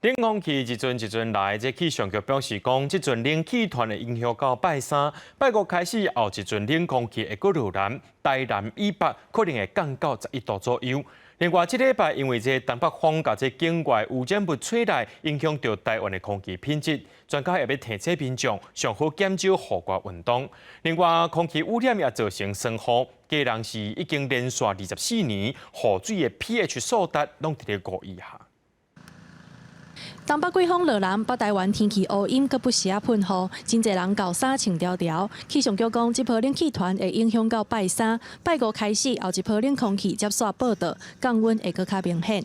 冷空气一阵一阵来，这气象局表示讲，这阵冷气团会影响到拜三、拜五开始后，一阵冷空气会搁入南，台南以北可能会降到11度左右。另外，这礼拜因为这东北风甲这境外污染物吹来，影响到台湾的空气品质，专家也要提醒民众上好减少户外运动。另外，空气污染也造成酸雨，嘉南市已经连续24年雨水的 pH 数值拢伫咧5以下。东北季风落南，北台湾天气乌阴，佮不时啊喷雨，真侪人搞衫穿条条。气象局讲，这波冷气团会影响到拜三、拜五开始，后一波冷空气接续报道，降温会更较明显。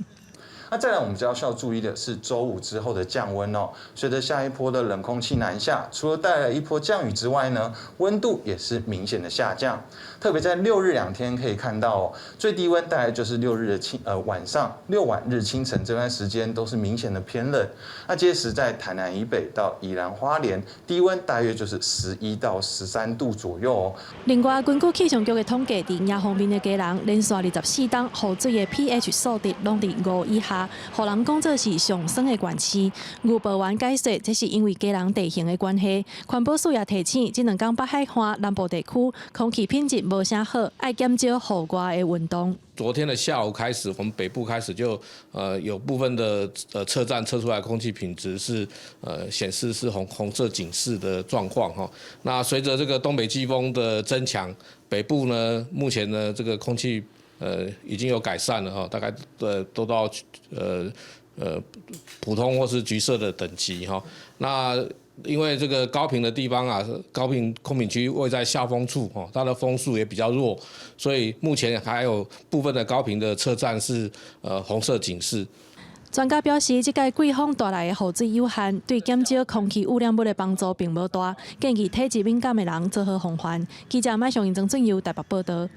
那再来，我们就要需要注意的是周五之后的降温哦。随着下一波的冷空气南下，除了带来一波降雨之外呢，温度也是明显的下降。特别在6日2天可以看到哦，最低温大概就是6日的晚上6晚日清晨这段时间都是明显的偏冷。那届时在台南以北到宜兰花莲，低温大约就是11到13度左右哦。另外，根据气象局的统计，伫迎方面的家人连续24档雨水的 pH 数值拢伫5以下。互人讲这是上酸的县市。吴保员解释，这是因为嘉南地形的关系。环保署也提醒，这2天北海岸南部地区空气品质无啥好，爱减少户外的运动。昨天的下午开始，我们北部开始就有部分的测站测出来空气品质是显示是红色警示的状况哈。那随着这个东北季风的增强，北部呢目前呢这个空气已经有改善了哈，大概都到普通或是橘色的等级哈。那因为这个高屏的地方啊，高屏空品区位在下风处哦，它的风速也比较弱，所以目前还有部分的高屏的车站是红色警示。专家表示，这届季风带来的雨水有限，对减少空气污染物的帮助并无大，建议体质敏感的人做好防范。记者麦上英曾俊佑台北报道。